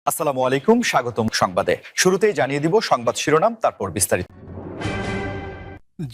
আসসালামু আলাইকুম, স্বাগতম সংবাদে। শুরুতেই জানিয়ে দিব সংবাদ শিরোনাম, তারপর বিস্তারিত।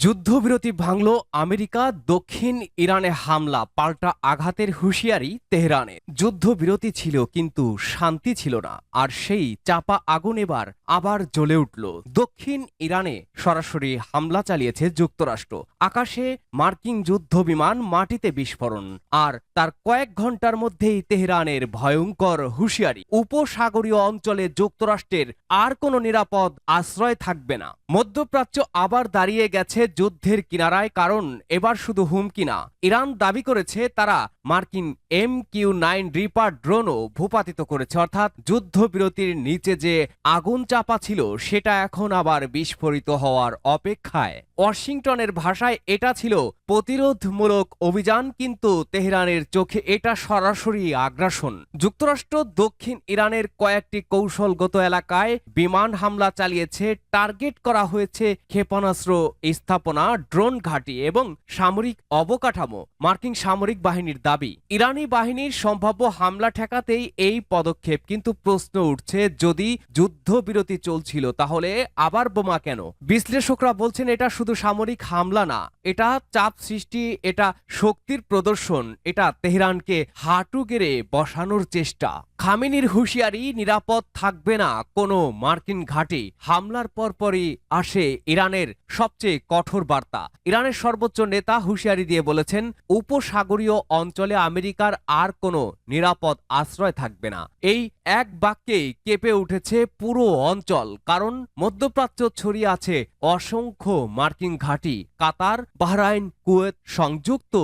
যুদ্ধবিরতি ভাঙল আমেরিকা, দক্ষিণ ইরানে হামলা, পাল্টা আঘাতের হুঁশিয়ারি তেহরানে। যুদ্ধবিরতি ছিল কিন্তু শান্তি ছিল না, আর সেই চাপা আগুন এবার আবার জ্বলে উঠল। দক্ষিণ ইরানে সরাসরি হামলা চালিয়েছে যুক্তরাষ্ট্র। আকাশে মার্কিন যুদ্ধ বিমান, মাটিতে বিস্ফোরণ, আর তার কয়েক ঘন্টার মধ্যেই তেহরানের ভয়ঙ্কর হুঁশিয়ারি, উপসাগরীয় অঞ্চলে যুক্তরাষ্ট্রের আর কোনো নিরাপদ আশ্রয় থাকবে না। মধ্যপ্রাচ্য আবার দাঁড়িয়ে গেছে যুদ্ধের কিনারায়, কারণ এবার শুধু হুমকি না। ইরান দাবি করেছে তারা মার্কিন MQ-9 রিপার ড্রোনও ভূপাতিত করেছে, অর্থাৎ যুদ্ধবিরতির নিচে যে আগুন চাপা ছিল সেটা এখন আবার বিস্ফোরিত হওয়ার অপেক্ষায়। ওয়াশিংটনের ভাষায় এটা ছিল প্রতিরোধমূলক অভিযান, কিন্তু তেহরানের চোখে এটা সরাসরি আগ্রাসন। যুক্তরাষ্ট্র দক্ষিণ ইরানের কয়েকটি কৌশলগত এলাকায় বিমান হামলা চালিয়েছে। টার্গেট করা হয়েছে ক্ষেপণাস্ত্র স্থাপনা, ড্রোন ঘাঁটি এবং সামরিক অবকাঠামো, মার্কিন সামরিক বাহিনীর দাবি। ইরানি বাহিনীর সম্ভাব্য হামলা ঠেকাতেই এই পদক্ষেপ, কিন্তু প্রশ্ন উঠছে, যদি যুদ্ধবিরতি চলছিল তাহলে আবার বোমা কেন? বিশ্লেষকরা বলছেন এটা শুধু সামরিক হামলা না, এটা চাপ সৃষ্টি, এটা শক্তির প্রদর্শন, এটা তেহরানকে হাঁটু গেড়ে বসানোর চেষ্টা। খামেনির হুঁশিয়ারি, নিরাপদ থাকবে না কোনো মার্কিন ঘাঁটি। হামলার পরপরই আসে ইরানের সবচেয়ে কঠোর বার্তা। ইরানের সর্বোচ্চ নেতা হুঁশিয়ারি দিয়ে বলেছেন, উপসাগরীয় অঞ্চলে আমেরিকার আর কোনো নিরাপদ আশ্রয় থাকবে না। এই এক বাক্যেই কেঁপে উঠেছে পুরো অঞ্চল, কারণ মধ্যপ্রাচ্য ছড়িয়ে আছে অসংখ্য মার্কিন ঘাঁটি। কাতার, বাহরাইন, কুয়েত, সংযুক্ত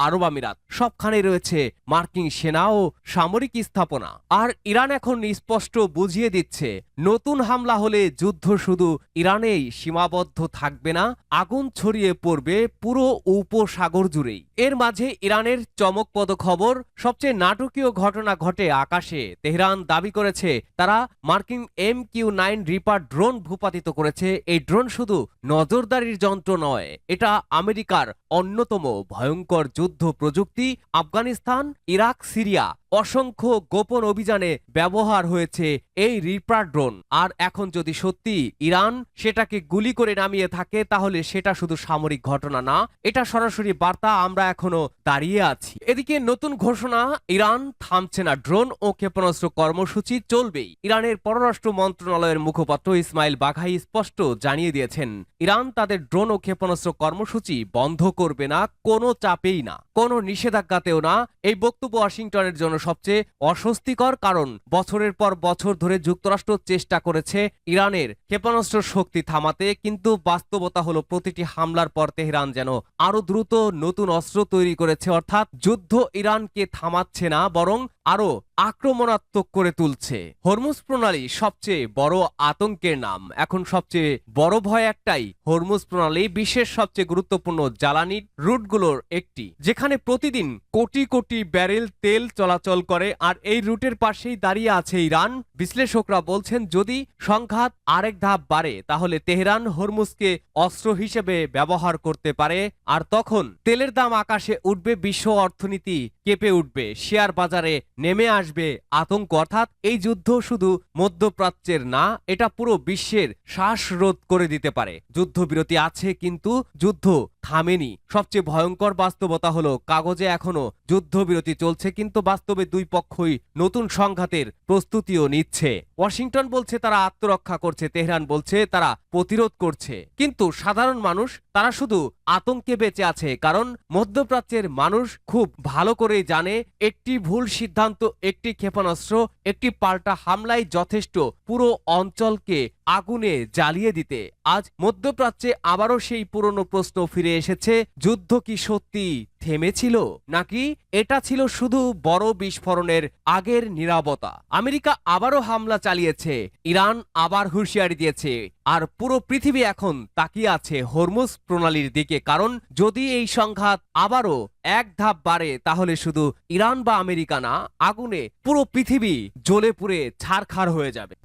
আরব আমিরাত, সবখানে রয়েছে মার্কিন সেনা ও সামরিক স্থাপনা। আর ইরান এখন স্পষ্ট বুঝিয়ে দিচ্ছে, নতুন হামলা হলে যুদ্ধ শুধু ইরানেই সীমাবদ্ধ থাকবে না, আগুন ছড়িয়ে পড়বে পুরো উপসাগর জুড়েই। এর মাঝে ইরানের চমকপ্রদ খবর, সবচেয়ে নাটকীয় ঘটনা ঘটে আকাশে। তেহরান দাবি করেছে তারা মার্কিন MQ-9 রিপার ড্রোন ভূপাতিত করেছে। এই ড্রোন শুধু নজরদারির যন্ত্র নয়, এটা আমেরিকার অন্যতম ভয়ঙ্কর যুদ্ধ প্রযুক্তি। আফগানিস্তান, ইরাক, সিরিয়া অসংখ্য গোপন অভিযানে ব্যবহার হয়েছে এই রিপার ড্রোন। আর এখন যদি সত্যি ইরান সেটাকে গুলি করে নামিয়ে থাকে, তাহলে সেটা শুধু সামরিক ঘটনা না, এটা সরাসরি বার্তা আমরা এখনো দাঁড়িয়ে আছি। এদিকে নতুন ঘোষণা, ইরান থামছে না, ড্রোন ও ক্ষেপণাস্ত্র কর্মসূচি চলবেই। ইরানের পররাষ্ট্র মন্ত্রণালয়ের মুখপাত্র ইসমাইল বাঘাই স্পষ্ট জানিয়ে দিয়েছেন, ইরান তাদের ড্রোন ও ক্ষেপণাস্ত্র কর্মসূচি বন্ধ করবে না, কোনো চাপেই না, কোনো নিষেধাজ্ঞাতেও না। এই বক্তব্য ওয়াশিংটনের জন্য সবচেয়ে অস্বস্তিকর, কারণ বছরের পর বছর ধরে যুক্তরাষ্ট্র চেষ্টা করেছে ইরানের ক্ষেপণাস্ত্র শক্তি থামাতে, কিন্তু বাস্তবতা হলো প্রতিটি হামলার পর তেহরান যেন আরো দ্রুত নতুন অস্ত্র তৈরি করেছে, অর্থাৎ যুদ্ধ ইরানকে থামাচ্ছে না, বরং আরো আক্রমণাত্মক করে তুলছে। হরমুজ প্রণালী সবচেয়ে বড় আতঙ্কের নাম। এখন সবচেয়ে বড় ভয় একটাই, হরমুজ প্রণালী বিশ্বের সবচেয়ে গুরুত্বপূর্ণ জ্বালানি রুটগুলোর একটি, যেখানে প্রতিদিন কোটি কোটি ব্যারেল তেল চলাচল করে, আর এই রুটের পাশেই দাঁড়িয়ে আছে ইরান। বিশ্লেষকরা বলছেন, যদি সংঘাত আরেক ধাপ বাড়ে, তাহলে তেহরান হরমুজকে অস্ত্র হিসেবে ব্যবহার করতে পারে, আর তখন তেলের দাম আকাশে উঠবে, বিশ্ব অর্থনীতি কেঁপে উঠবে, শেয়ার বাজারে নেমে আসবে আতঙ্ক। অর্থাৎ এই যুদ্ধ শুধু মধ্যপ্রাচ্যের না, এটা পুরো বিশ্বের শ্বাসরোধ করে দিতে পারে। যুদ্ধবিরতি আছে, কিন্তু যুদ্ধ থামেনি। সবচেয়ে ভয়ঙ্কর বাস্তবতা হলো, কাগজে এখনো যুদ্ধবিরতি চলছে, কিন্তু বাস্তবে দুই পক্ষই নতুন সংঘাতের প্রস্তুতিও নিচ্ছে। ওয়াশিংটন বলছে তারা আত্মরক্ষা করছে, তেহরান বলছে তারা প্রতিরোধ করছে, কিন্তু সাধারণ মানুষ তারা শুধু আতঙ্কে বেঁচে আছে, কারণ মধ্যপ্রাচ্যের মানুষ খুব ভালো করেই জানে, একটি ভুল সিদ্ধান্ত, একটি ক্ষেপণাস্ত্র, একটি পাল্টা হামলাই যথেষ্ট পুরো অঞ্চলকে আগুনে জ্বালিয়ে দিতে। আজ মধ্যপ্রাচ্যে আবারও সেই পুরনো প্রশ্ন ফিরে এসেছে, যুদ্ধ কি সত্যি থেমেছিল, নাকি এটা ছিল শুধু বড় বিস্ফোরণের আগের নীরবতা? আমেরিকা আবারও হামলা চালিয়েছে, ইরান আবার হুঁশিয়ারি দিয়েছে, আর পুরো পৃথিবী এখন তাকিয়ে আছে হরমুজ প্রণালীর দিকে, কারণ যদি এই সংঘাত আবারও এক ধাপ বাড়ে, তাহলে শুধু ইরান বা আমেরিকা না, আগুনে পুরো পৃথিবী জ্বলে পুড়ে ছারখার হয়ে যাবে।